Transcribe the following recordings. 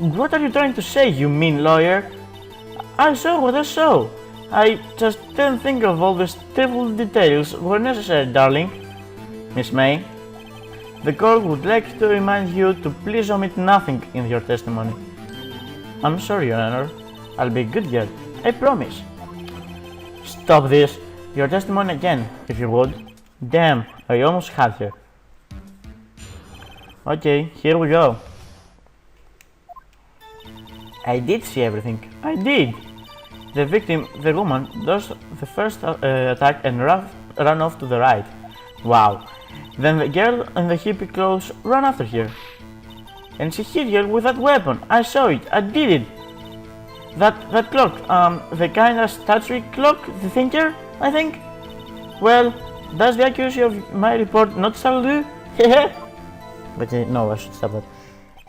What are you trying to say, you mean lawyer? I saw what I saw. I just didn't think of all the trivial details were necessary, darling. Miss May, the court would like to remind you to please omit nothing in your testimony. I'm sorry, Your Honor. I'll be a good girl. I promise. Stop this. Your testimony again, if you would. Damn, I almost had her. Okay, here we go. I did see everything. I did. The victim, the woman, dodged the first attack and ran off to the right. Wow. Then the girl in the hippie clothes ran after her. And she hit her with that weapon. I saw it. I did it. That clock, the kind of statue clock, the thinker, I think? Well, does the accuracy of my report not tell you? Hehe. But no, I should stop that.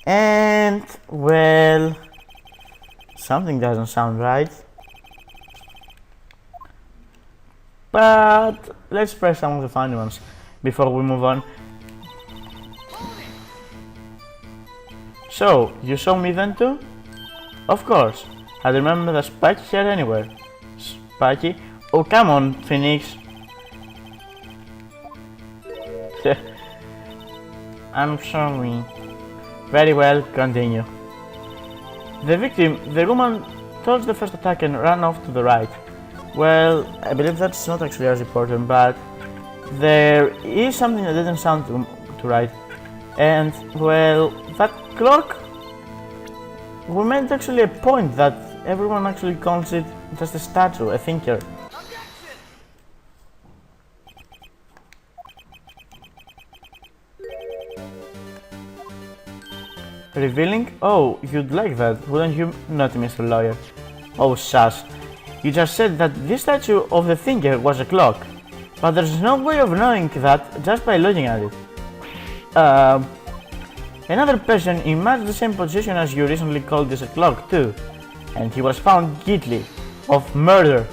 And, well, something doesn't sound right. But let's press some of the funny ones before we move on. So, you saw me then too? Of course. I remember the spiky hair anywhere. Spiky? Oh, come on, Phoenix. I'm sorry. Very well, continue. The victim, the woman, dodged the first attack and ran off to the right. Well, I believe that's not actually as important, but there is something that didn't sound too right. And, well, that clock, we made actually a point that everyone actually calls it just a statue, a thinker. Revealing? Oh, you'd like that, wouldn't you, not Mr. Lawyer? Oh, shush. You just said that this statue of the thinker was a clock, but there's no way of knowing that just by looking at it. Another person in much the same position as you recently called this a clock too, and he was found guilty of murder.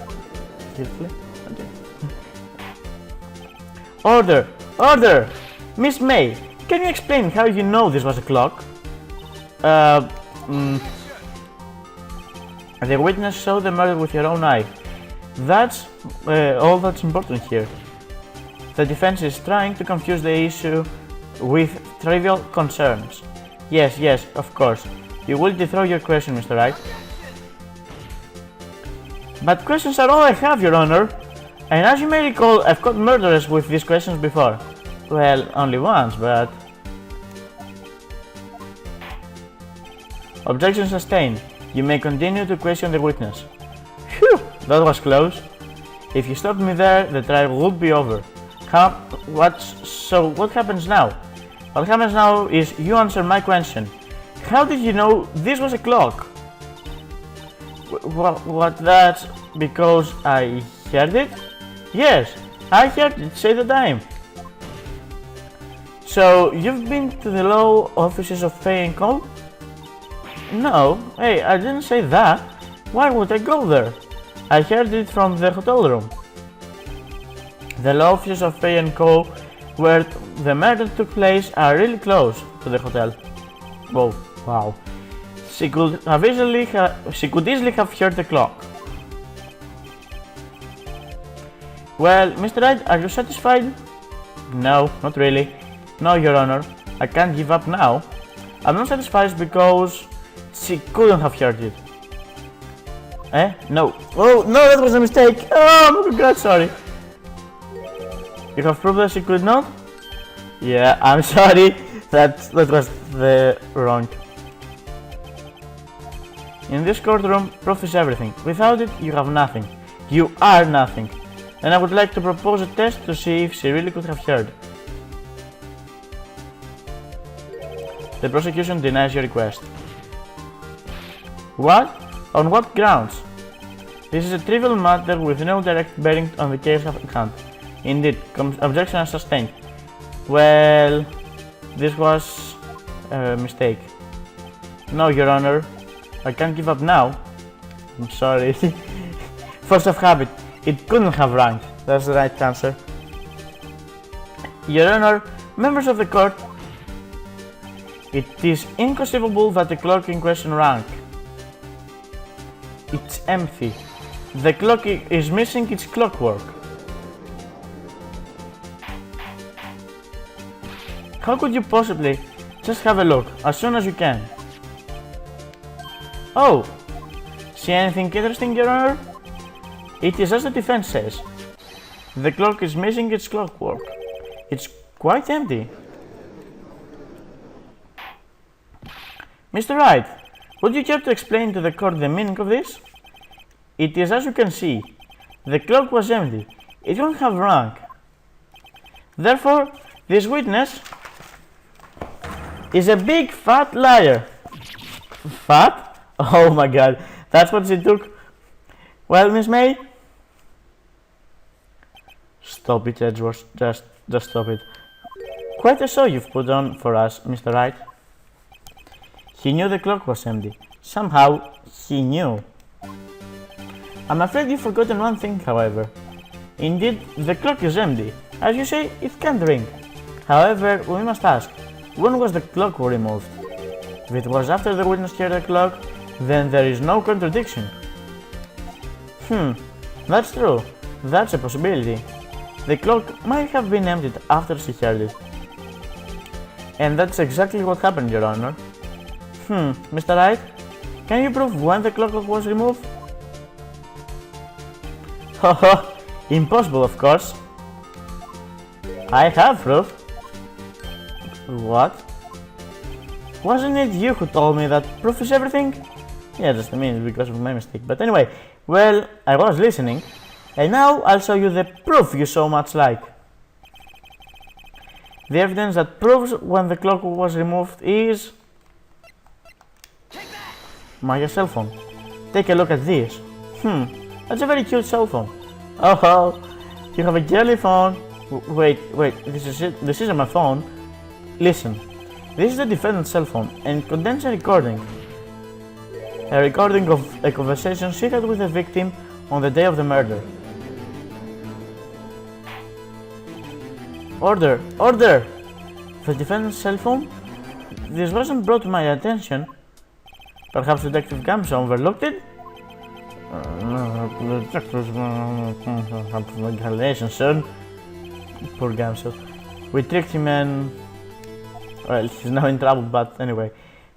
Guilty? Okay. Order! Order! Miss May, can you explain how you know this was a clock? The witness saw the murder with your own eye. That's all that's important here. The defense is trying to confuse the issue with trivial concerns. Yes, of course. You will withdraw your question, Mr. Wright. But questions are all I have, Your Honor. And as you may recall, I've caught murderers with these questions before. Well, only once, but... Objection sustained. You may continue to question the witness. Phew, that was close. If you stopped me there, the trial would be over. So what happens now? What happens now is you answer my question. How did you know this was a clock? That's because I heard it? Yes, I heard it, say the time. So you've been to the law offices of Fay & Co? No, hey, I didn't say that. Why would I go there? I heard it from the hotel room. The law offices of Fay & Co, where the murder took place, are really close to the hotel. Whoa, wow. She could easily have heard the clock. Well, Mr. Wright, are you satisfied? No, not really. No, Your Honor, I can't give up now. I'm not satisfied because she couldn't have heard it. No. Oh, no, that was a mistake. Oh, my God, sorry. You have proved that she could not? Yeah, I'm sorry. That was the wrong. In this courtroom, proof is everything. Without it, you have nothing. You are nothing. And I would like to propose a test to see if she really could have heard. The prosecution denies your request. What? On what grounds? This is a trivial matter with no direct bearing on the case at hand. Indeed, objection is sustained. Well, this was a mistake. No, Your Honor, I can't give up now. I'm sorry. Force of habit. It couldn't have rang. That's the right answer. Your Honor, members of the court, It is inconceivable that the clock in question rank. It's empty. The clock is missing its clockwork. How could you possibly? Just have a look, as soon as you can. Oh! See anything interesting, Your Honor? It is as the defense says. The clock is missing its clockwork. It's quite empty. Mr. Wright, would you care to explain to the court the meaning of this? It is as you can see. The clock was empty. It won't have rung. Therefore, this witness is a big fat liar. Fat? Oh my god, that's what she took. Well, Miss May? Stop it, Edgeworth. Just stop it. Quite a show you've put on for us, Mr. Wright. He knew the clock was empty. Somehow, he knew. I'm afraid you've forgotten one thing, however. Indeed, the clock is empty. As you say, it can't ring. However, we must ask, when was the clock removed? If it was after the witness heard the clock, then there is no contradiction. That's true. That's a possibility. The clock might have been emptied after she heard it. And that's exactly what happened, Your Honor. Mr. Wright, can you prove when the clock was removed? Haha, impossible, of course. I have proof. What? Wasn't it you who told me that proof is everything? Yeah, just a minute, because of my mistake. But anyway, well, I was listening. And now I'll show you the proof you so much like. The evidence that proves when the clock was removed is my cell phone. Take a look at this. That's a very cute cell phone. Oh, you have a girly phone. Wait, this is it. This isn't my phone. Listen, this is the defendant's cell phone and contains a recording. A recording of a conversation she had with the victim on the day of the murder. Order! Order! The defendant's cell phone? This wasn't brought to my attention. Perhaps Detective Gamsa overlooked it? Hallucination, son. Poor Gamsa. We tricked him and... well, he's now in trouble, but anyway.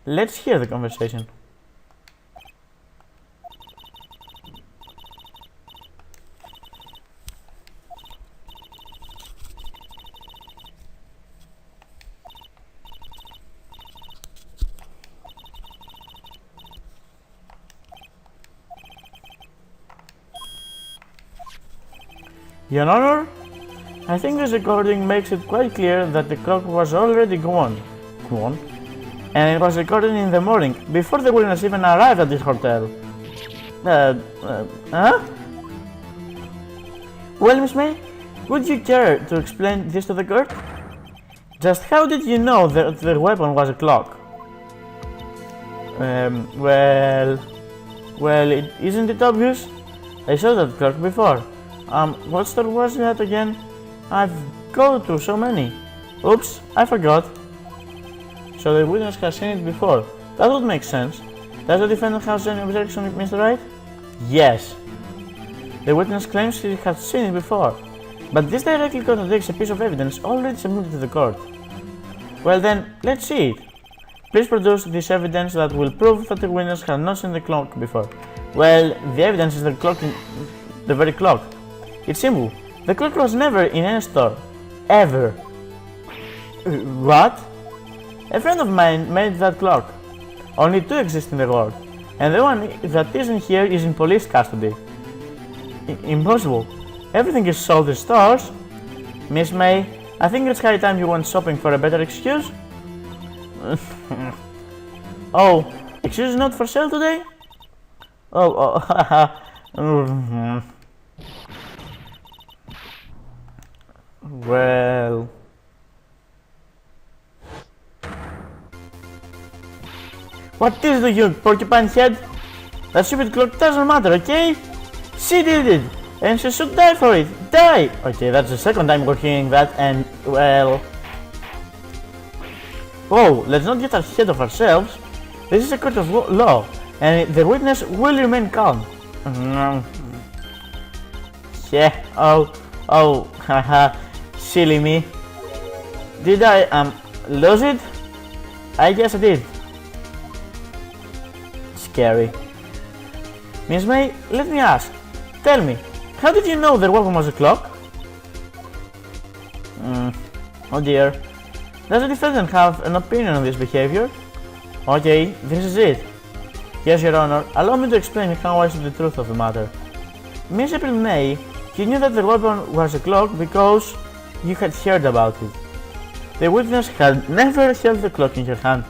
Let's hear the conversation. Your Honor, I think this recording makes it quite clear that the clock was already gone, and it was recorded in the morning, before the witness even arrived at this hotel. Well, Miss May, would you care to explain this to the court? Just how did you know that the weapon was a clock? Well, isn't it obvious? I saw that clock before. What store was that again? I've gone to so many. Oops, I forgot. So the witness has seen it before. That would make sense. Does the defendant have any objection, Mr. Wright? Yes. The witness claims he has seen it before. But this directly contradicts a piece of evidence already submitted to the court. Well then, let's see it. Please produce this evidence that will prove that the witness has not seen the clock before. Well, the evidence is the clock, the very clock. It's simple. The clock was never in any store. Ever. What? A friend of mine made that clock. Only two exist in the world. And the one that isn't here is in police custody. Impossible. Everything is sold in stores. Miss May, I think it's high time you went shopping for a better excuse. Oh, excuse not for sale today? Well... What is the you, porcupine head? That stupid clock doesn't matter, okay? She did it! And she should die for it! Die! Okay, that's the second time we're hearing that, and well... Oh, let's not get ahead of ourselves. This is a court of law, and the witness will remain calm. Yeah, haha, silly me. Did I, lose it? I guess I did. Scary. Miss May, let me ask. Tell me, how did you know the weapon was a clock? Oh dear. Does the defendant have an opinion on this behavior? Okay, this is it. Yes, Your Honor, allow me to explain how I see the truth of the matter. Miss April May, you knew that the weapon was a clock because you had heard about it. The witness had never held the clock in her hand.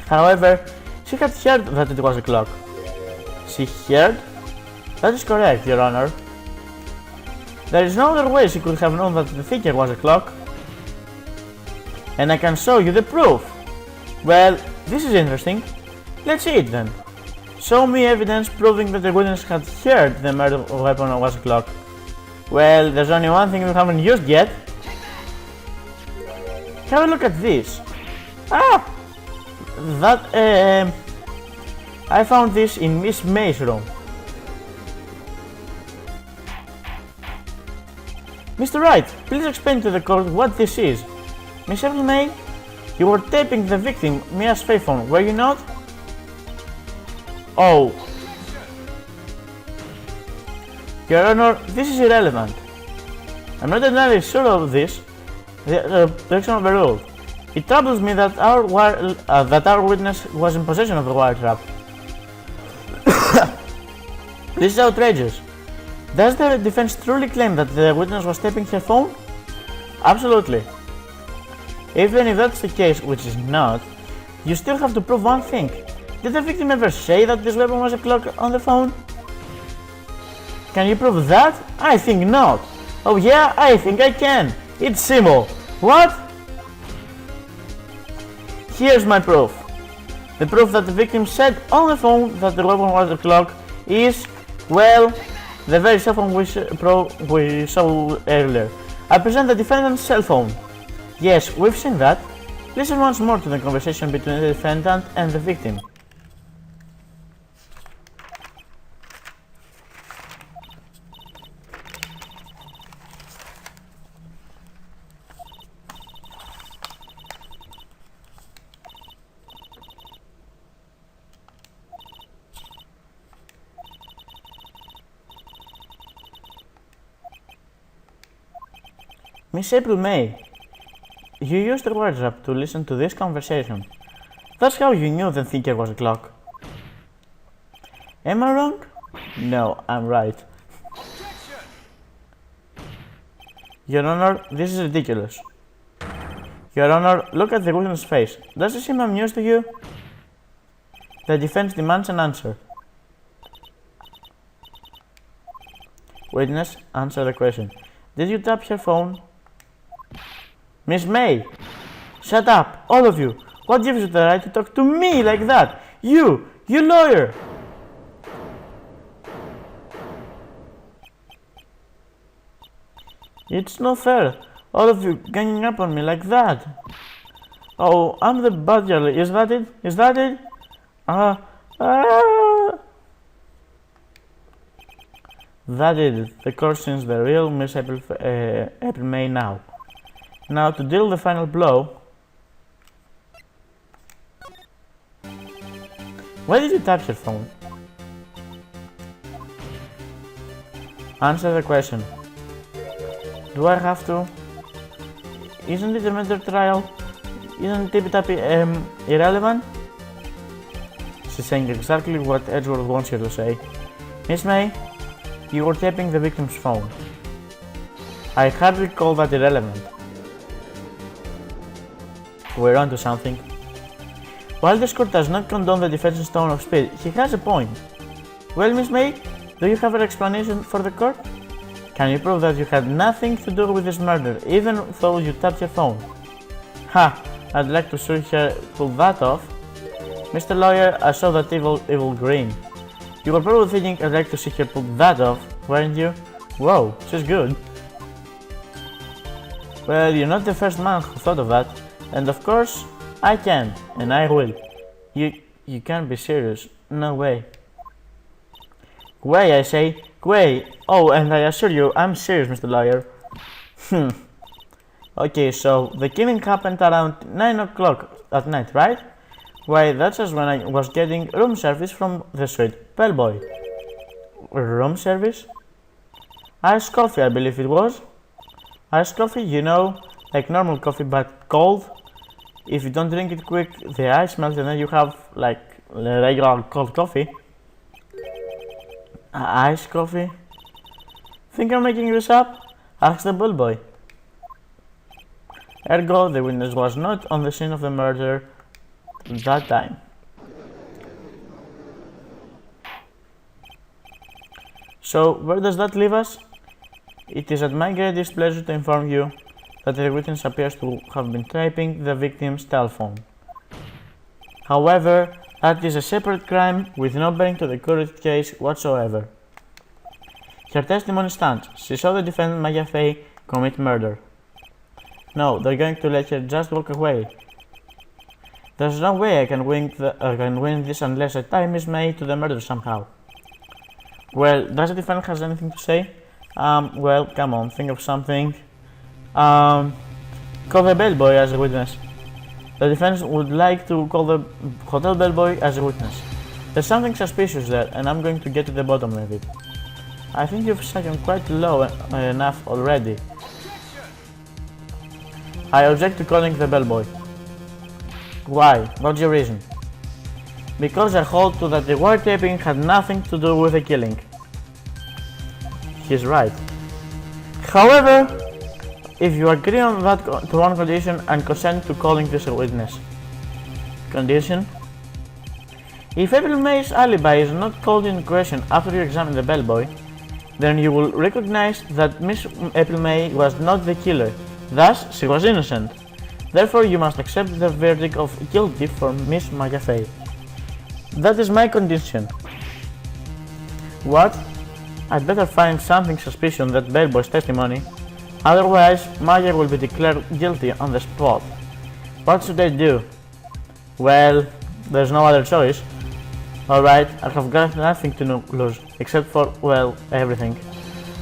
However, she had heard that it was a clock. She heard? That is correct, Your Honor. There is no other way she could have known that the figure was a clock. And I can show you the proof. Well, this is interesting. Let's see it then. Show me evidence proving that the witness had heard the murder weapon was a clock. Well, there's only one thing we haven't used yet. Have a look at this. I found this in Miss May's room. Mr. Wright, please explain to the court what this is. Miss April May, you were taping the victim, Mia's phone, were you not? Oh. Your Honor, this is irrelevant. I'm not entirely sure of this. The direction overruled. It troubles me that our witness was in possession of the wiretap. This is outrageous. Does the defense truly claim that the witness was taping her phone? Absolutely. Even if that's the case, which is not, you still have to prove one thing. Did the victim ever say that this weapon was a clock on the phone? Can you prove that? I think not. Oh yeah, I think I can. It's simple. What? Here's my proof. The proof that the victim said on the phone that the weapon was a clock is, well, the very cell phone we saw earlier. I present the defendant's cell phone. Yes, we've seen that. Listen once more to the conversation between the defendant and the victim. Miss April May, you used the WhatsApp to listen to this conversation. That's how you knew the thinker was a clock. Am I wrong? No, I'm right. Your Honor, this is ridiculous. Your Honor, look at the witness's face. Does it seem amused to you? The defense demands an answer. Witness, answer the question. Did you tap your phone? Miss May! Shut up, all of you! What gives you the right to talk to me like that? You lawyer! It's not fair, all of you ganging up on me like that. Oh, I'm the bad girl, is that it? Is that it? That is it. The court sees the real Miss April May now. Now to deal the final blow. Why did you tap your phone? Answer the question. Do I have to? Isn't it a murder trial? Isn't tippy-tappy irrelevant? She's saying exactly what Edgeworth wants you to say. Miss May, you were tapping the victim's phone. I hardly call that irrelevant. We're on to something. While this court does not condone the defense's tone of speech, he has a point. Well, Miss May, do you have an explanation for the court? Can you prove that you had nothing to do with this murder, even though you tapped your phone? Ha! I'd like to see her pull that off. Mr. Lawyer, I saw that evil grin. You were probably thinking I'd like to see her pull that off, weren't you? Whoa, she's good. Well, you're not the first man who thought of that. And of course, I can, and I will. You can't be serious. No way. Way, I say. Way. Oh, and I assure you, I'm serious, Mr. Lawyer. Okay, so the killing happened around 9 o'clock at night, right? Why, that's just when I was getting room service from the sweet Bellboy. Room service? Iced coffee, I believe it was. Iced coffee, you know, like normal coffee but cold. If you don't drink it quick, the ice melts and then you have like regular cold coffee. Iced coffee? Think I'm making this up? Ask the Bellboy. Ergo, the witness was not on the scene of the murder that time. So, where does that leave us? It is at my greatest pleasure to inform you that the witness appears to have been typing the victim's telephone. However, that is a separate crime with no bearing to the current case whatsoever. Her testimony stands. She saw the defendant Maya Fey commit murder. No, they're going to let her just walk away. There's no way I can win this unless a tie is made to the murder somehow. Well, does the defendant have anything to say? Well, come on, think of something. Call the Bellboy as a witness. The defense would like to call the hotel Bellboy as a witness. There's something suspicious there, and I'm going to get to the bottom of it. I think you've taken quite low enough already. I object to calling the Bellboy. Why? What's your reason? Because I hold to that the wiretapping had nothing to do with the killing. He's right. However, if you agree on that to one condition and consent to calling this a witness. Condition? If April May's alibi is not called in question after you examine the Bellboy, then you will recognize that Miss April May was not the killer. Thus, she was innocent. Therefore, you must accept the verdict of guilty for Miss Maya Fey. That is my condition. What? I'd better find something suspicious on that Bellboy's testimony. Otherwise, Maya will be declared guilty on the spot. What should I do? Well, there's no other choice. Alright, I have got nothing to lose, except for, well, everything.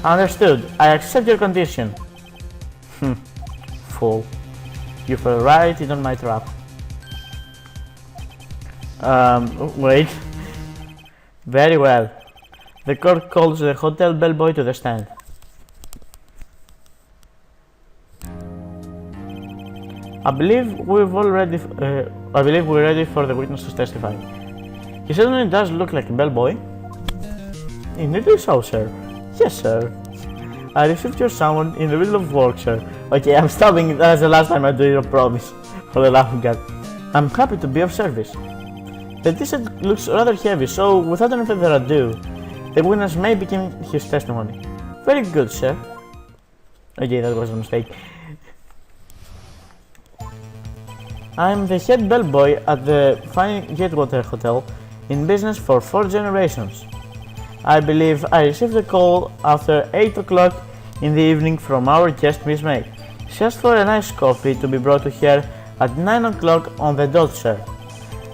Understood. I accept your condition. Fool. You fell right into my trap. Wait. Very well. The court calls the hotel Bellboy to the stand. I believe we're ready for the witness to testify. He certainly does look like a bellboy. Indeed so, sir. Yes, sir. I received your summons in the middle of work, sir. Okay, I'm stopping. That's the last time I do your promise. For the love of God. I'm happy to be of service. The t-shirt looks rather heavy, so without any further ado, the witness may begin his testimony. Very good, sir. Okay, that was a mistake. I'm the head bellboy at the fine Gatewater Hotel, in business for 4 generations. I believe I received a call after 8 o'clock in the evening from our guest Miss May. She asked for a nice coffee to be brought to her at 9 o'clock on the dot, sir.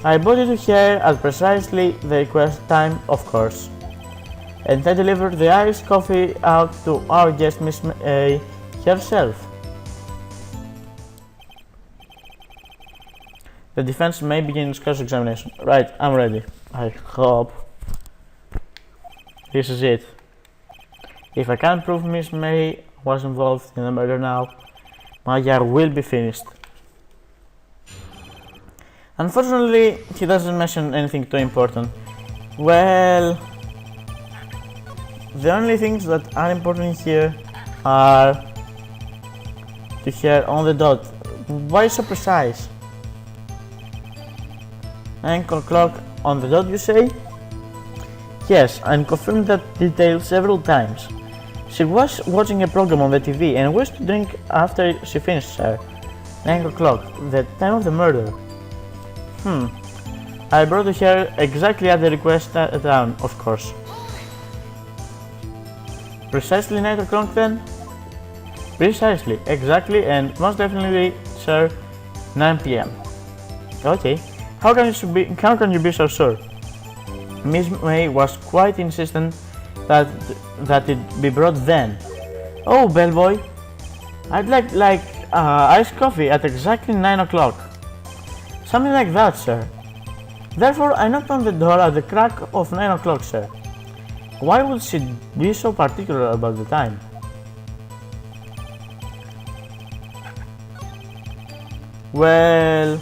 I brought it to her at precisely the request time, of course. And I delivered the iced coffee out to our guest Miss May herself. The defense may begin its cross-examination. Right, I'm ready. I hope. This is it. If I can't prove Miss May was involved in the murder now, my year will be finished. Unfortunately, he doesn't mention anything too important. Well, the only things that are important here are to hear on the dot. Why so precise? 9 o'clock on the dot, you say? Yes, and confirmed that detail several times. She was watching a program on the TV and wished to drink after she finished, sir. 9 o'clock, the time of the murder. I brought to her exactly at the request time, of course. Precisely 9 o'clock then? Precisely, exactly, and most definitely, sir, 9 p.m. Okay. How can you be so sure? Miss May was quite insistent that it be brought then. Oh, Bellboy, I'd like iced coffee at exactly 9 o'clock. Something like that, sir. Therefore, I knocked on the door at the crack of 9 o'clock, sir. Why would she be so particular about the time? Well,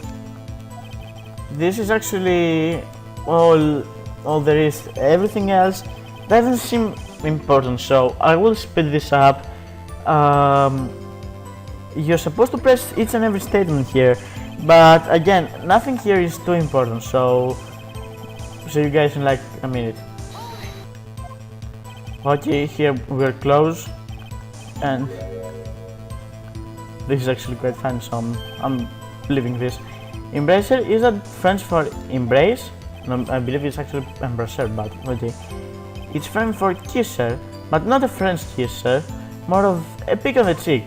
this is actually all there is. Everything else doesn't seem important, so I will speed this up. You're supposed to press each and every statement here, but again, nothing here is too important, so see you guys in like a minute. Okay, here we're close, and this is actually quite fun, so I'm leaving this. Embracer, is that French for embrace? No, I believe it's actually embracer, but okay. It's French for kisser, but not a French kisser, more of a pick on the cheek.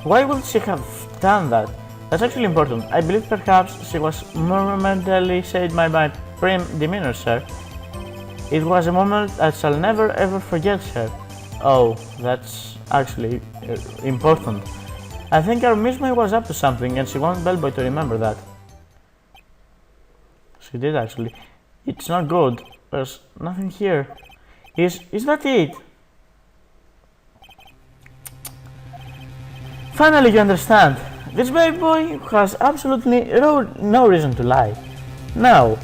Why would she have done that? That's actually important. I believe perhaps she was momentarily saved by my prim demeanor, sir. It was a moment I shall never ever forget, sir. Oh, that's actually important. I think our Miss May was up to something and she wanted Bellboy to remember that. She did actually. It's not good. There's nothing here. Is that it? Finally you understand. This Bellboy has absolutely no reason to lie. Now,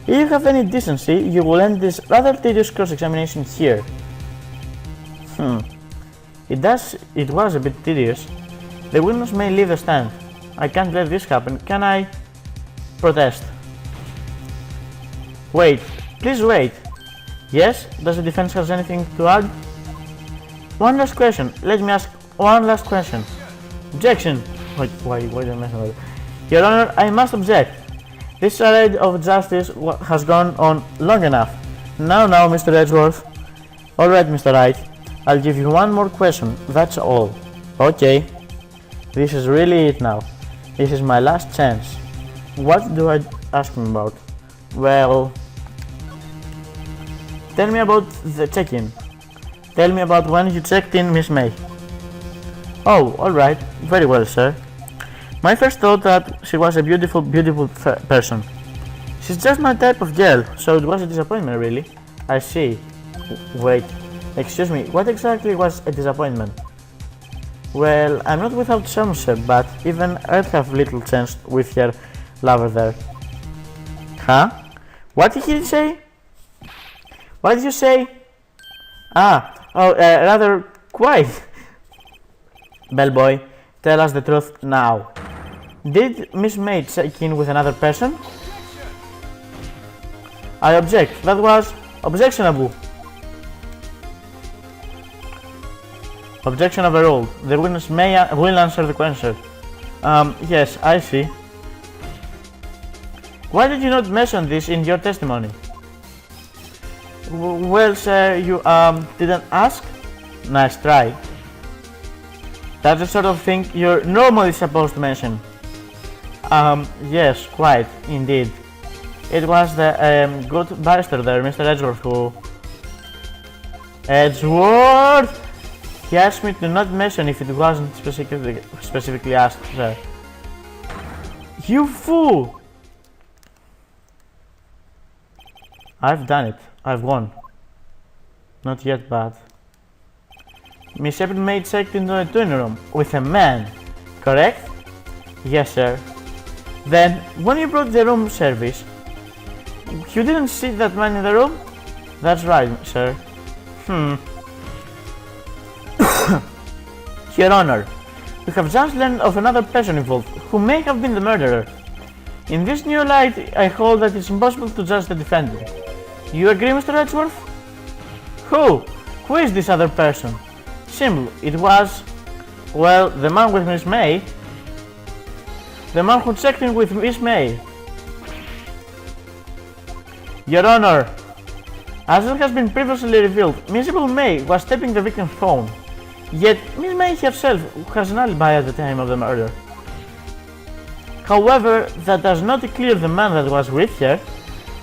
if you have any decency, you will end this rather tedious cross-examination here. It was a bit tedious. The witness may leave the stand. I can't let this happen, can I? Protest. Wait, please wait. Yes, does the defense have anything to add? One last question, let me ask one last question. Objection. Why do I mention that? Your Honor, I must object. This charade of justice has gone on long enough. Now, Mr. Edgeworth. Alright, Mr. Wright. I'll give you one more question, that's all. Okay. This is really it now. This is my last chance. What do I ask him about? Well, tell me about the check-in. Tell me about when you checked in Miss May. Oh, alright. Very well, sir. My first thought that she was a beautiful person. She's just my type of girl, so it was a disappointment, really. I see. Wait, excuse me, what exactly was a disappointment? Well, I'm not without charm, sir, but even I'd have little chance with her lover there. Huh? What did he say? What did you say? Rather quiet. Bellboy, tell us the truth now. Did Miss May check in with another person? I object. That was objectionable. Objection overruled. The witness will answer the question. Yes, I see. Why did you not mention this in your testimony? Well, sir, you didn't ask? Nice try. That's the sort of thing you're normally supposed to mention. Yes, quite, indeed. It was the good barrister there, Mr. Edgeworth, who... Edgeworth! He asked me to not mention if it wasn't specifically asked, sir. You fool! I've done it. I've won. Not yet, but... Miss April May checked into a twin room with a man, correct? Yes, sir. Then, when you brought the room service, you didn't see that man in the room? That's right, sir. Your Honor, we have just learned of another person involved, who may have been the murderer. In this new light, I hold that it's impossible to judge the defendant. You agree, Mr. Edgeworth? Who? Who is this other person? Simple, it was, well, the man with Miss May. The man who checked in with Miss May. Your Honor, as it has been previously revealed, Miss April May was tapping the victim's phone. Yet, Miss May herself has an alibi at the time of the murder. However, that does not clear the man that was with her.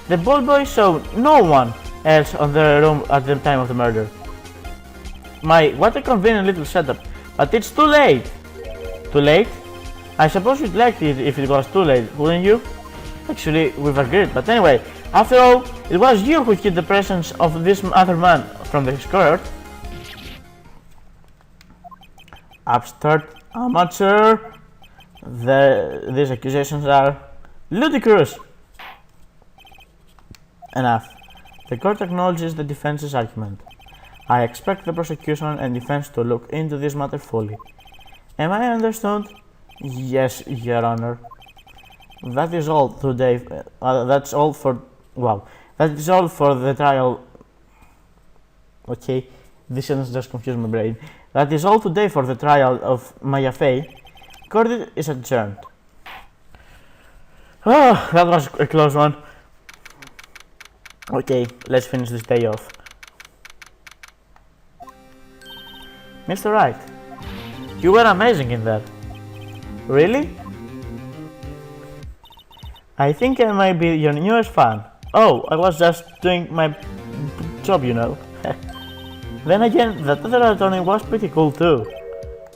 The Bellboy saw no one else on the room at the time of the murder. What a convenient little setup, but it's too late. Too late? I suppose you'd like it if it was too late, wouldn't you? Actually, we've agreed, but anyway, after all, it was you who hid the presence of this other man from the court. Upstart amateur. These accusations are ludicrous. Enough. The court acknowledges the defense's argument. I expect the prosecution and defense to look into this matter fully. Am I understood? Yes, Your Honor. That is all today. That's all for. Wow. That is all for the trial. Okay, this sentence just confused my brain. That is all today for the trial of Maya Fey. Court is adjourned. Oh, that was a close one. Okay, let's finish this day off. Mr. Wright, you were amazing in that. Really? I think I might be your newest fan. Oh, I was just doing my job, you know. Then again, that other attorney was pretty cool too.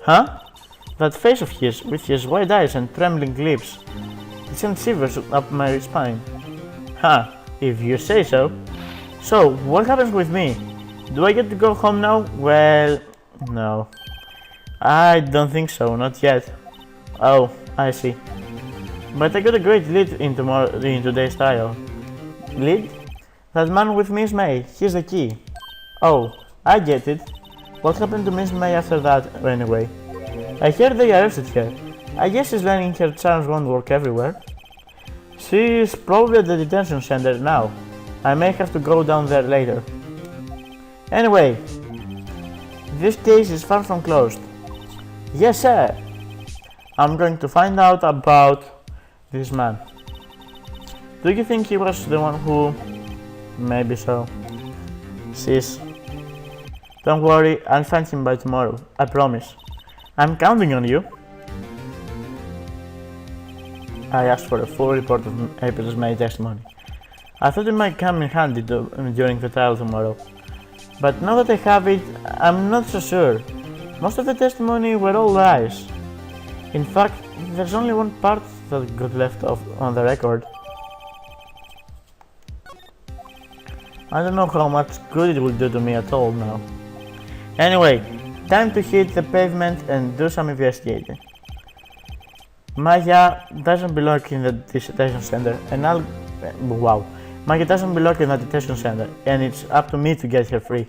Huh? That face of his, with his wide eyes and trembling lips, it sent shivers up my spine. Huh, if you say so. So, what happens with me? Do I get to go home now? Well, no. I don't think so, not yet. Oh, I see. But I got a great lead in today's trial. Lead? That man with Miss May, he's the key. Oh, I get it. What happened to Miss May after that, anyway? I heard they arrested her. I guess she's learning her charms won't work everywhere. She's probably at the detention center now. I may have to go down there later. Anyway, this case is far from closed. Yes, sir. I'm going to find out about this man. Do you think he was the one who... Maybe so. Sis. Don't worry, I'll find him by tomorrow. I promise. I'm counting on you. I asked for a full report of April's May testimony. I thought it might come in handy during the trial tomorrow. But now that I have it, I'm not so sure. Most of the testimony were all lies. In fact, there's only one part that got left off on the record. I don't know how much good it will do to me at all now. Anyway, time to hit the pavement and do some investigating. Maya doesn't belong in the detention center, and Maya doesn't belong in the detention center, and it's up to me to get her free.